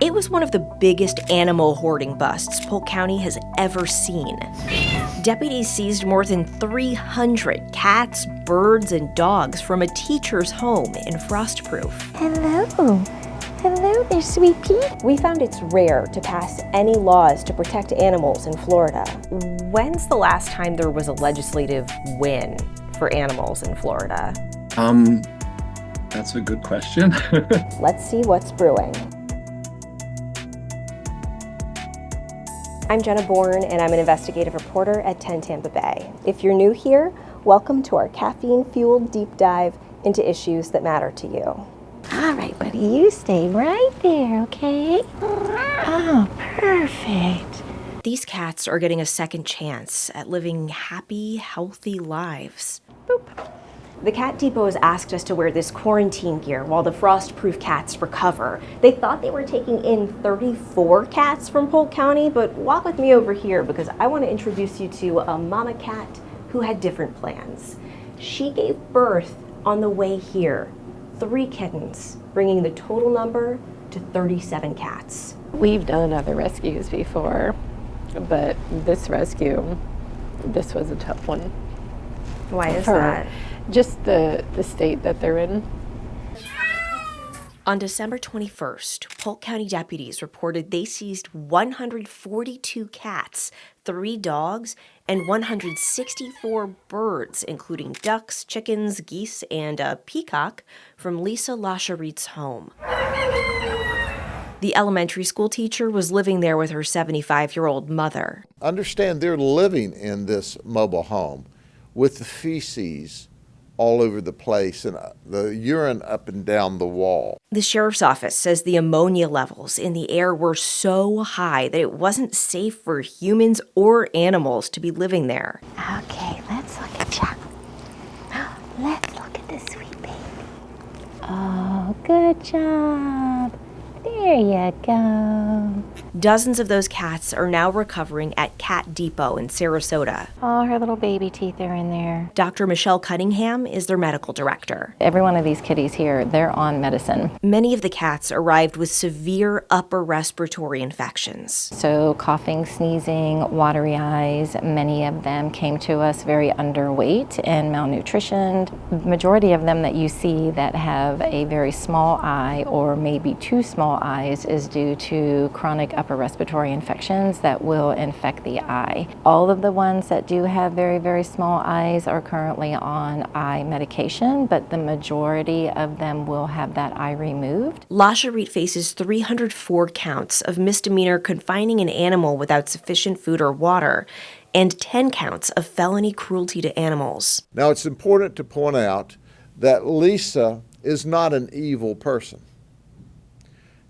It was one of the biggest animal hoarding busts Polk County has ever seen. Deputies seized more than 300 cats, birds, and dogs from a teacher's home in Frostproof. Hello. Hello there, sweet pea. We found it's rare to pass any laws to protect animals in Florida. When's the last time there was a legislative win for animals in Florida? That's a good question. Let's see what's brewing. I'm Jenna Bourne, and I'm an investigative reporter at 10 Tampa Bay. If you're new here, welcome to our caffeine-fueled deep dive into issues that matter to you. All right, buddy, you stay right there, okay? Oh, perfect. These cats are getting a second chance at living happy, healthy lives. Boop. The Cat Depot has asked us to wear this quarantine gear while the Frostproof cats recover. They thought they were taking in 34 cats from Polk County, but walk with me over here because I want to introduce you to a mama cat who had different plans. She gave birth on the way here, 3 kittens, bringing the total number to 37 cats. We've done other rescues before, but this rescue, this was a tough one. Why is that? Just the state that they're in. On December 21st, Polk County deputies reported they seized 142 cats, 3 dogs, and 164 birds, including ducks, chickens, geese, and a peacock, from Lisa Lacherit's home. The elementary school teacher was living there with her 75-year-old mother. Understand they're living in this mobile home with the feces all over the place and the urine up and down the wall. The sheriff's office says the ammonia levels in the air were so high that it wasn't safe for humans or animals to be living there. Okay, let's look at you. Let's look at this sweet baby. Oh, good job. There you go. Dozens of those cats are now recovering at Cat Depot in Sarasota. Oh, her little baby teeth are in there. Dr. Michelle Cunningham is their medical director. Every one of these kitties here, they're on medicine. Many of the cats arrived with severe upper respiratory infections. So coughing, sneezing, watery eyes, many of them came to us very underweight and malnutritioned. The majority of them that you see that have a very small eye or maybe 2 small eyes is due to chronic upper respiratory infections that will infect the eye. All of the ones that do have very, very small eyes are currently on eye medication, but the majority of them will have that eye removed. Lacherit faces 304 counts of misdemeanor confining an animal without sufficient food or water, and 10 counts of felony cruelty to animals. Now, it's important to point out that Lisa is not an evil person.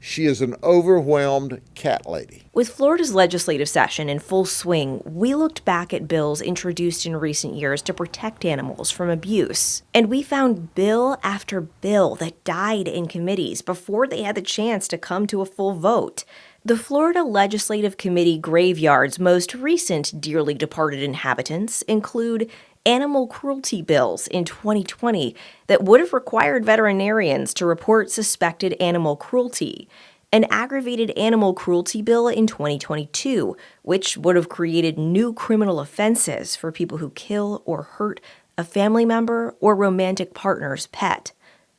She is an overwhelmed cat lady. With Florida's legislative session in full swing, we looked back at bills introduced in recent years to protect animals from abuse. And we found bill after bill that died in committees before they had the chance to come to a full vote. The Florida Legislative Committee graveyard's most recent dearly departed inhabitants include animal cruelty bills in 2020 that would have required veterinarians to report suspected animal cruelty, an aggravated animal cruelty bill in 2022, which would have created new criminal offenses for people who kill or hurt a family member or romantic partner's pet,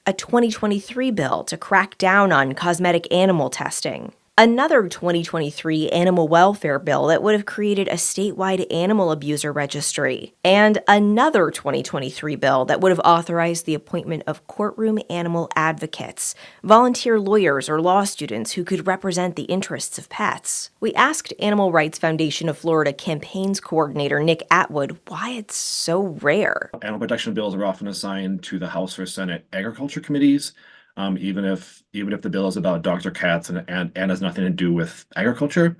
a 2023 bill to crack down on cosmetic animal testing, another 2023 animal welfare bill that would have created a statewide animal abuser registry, and another 2023 bill that would have authorized the appointment of courtroom animal advocates, volunteer lawyers or law students who could represent the interests of pets. We asked Animal Rights Foundation of Florida campaigns coordinator Nick Atwood why it's so rare. Animal protection bills are often assigned to the House or Senate agriculture committees. Even if the bill is about dogs or cats and has nothing to do with agriculture.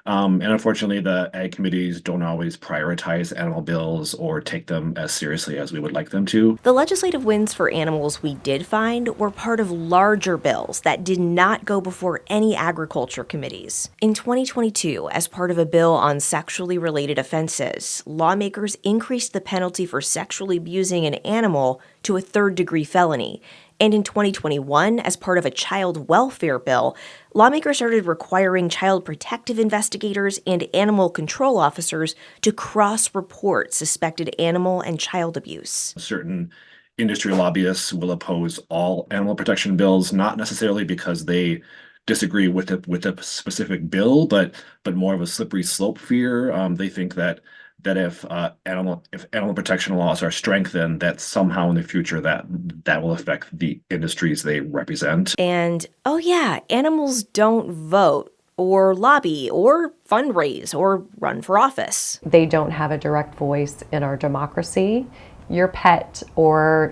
And unfortunately, the ag committees don't always prioritize animal bills or take them as seriously as we would like them to. The legislative wins for animals we did find were part of larger bills that did not go before any agriculture committees. In 2022, as part of a bill on sexually related offenses, lawmakers increased the penalty for sexually abusing an animal to a third-degree felony And in 2021, as part of a child welfare bill, lawmakers started requiring child protective investigators and animal control officers to cross-report suspected animal and child abuse. Certain industry lobbyists will oppose all animal protection bills, not necessarily because they disagree with a specific bill, but more of a slippery slope fear. They think that if animal protection laws are strengthened, that somehow in the future that will affect the industries they represent. And oh yeah, animals don't vote or lobby or fundraise or run for office. They don't have a direct voice in our democracy. Your pet or,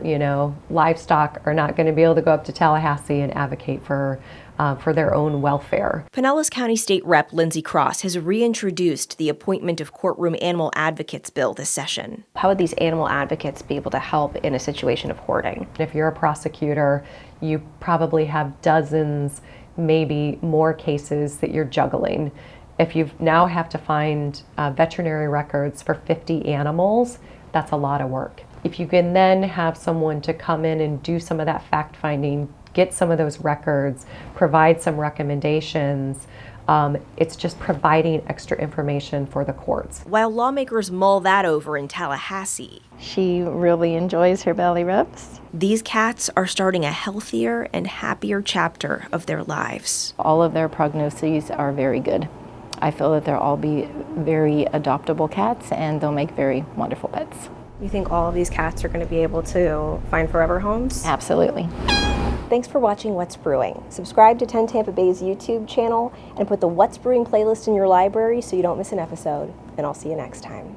livestock are not going to be able to go up to Tallahassee and advocate for their own welfare. Pinellas County State Rep Lindsay Cross has reintroduced the appointment of courtroom animal advocates bill this session. How would these animal advocates be able to help in a situation of hoarding? If you're a prosecutor, you probably have dozens, maybe more cases that you're juggling. If you now have to find veterinary records for 50 animals, that's a lot of work. If you can then have someone to come in and do some of that fact finding, get some of those records, provide some recommendations, it's just providing extra information for the courts. While lawmakers mull that over in Tallahassee, She really enjoys her belly rubs. these cats are starting a healthier and happier chapter of their lives. All of their prognoses are very good. I feel that they'll all be very adoptable cats and they'll make very wonderful pets. You think all of these cats are going to be able to find forever homes? Absolutely. Thanks for watching What's Brewing. Subscribe to 10 Tampa Bay's YouTube channel and put the What's Brewing playlist in your library so you don't miss an episode. And I'll see you next time.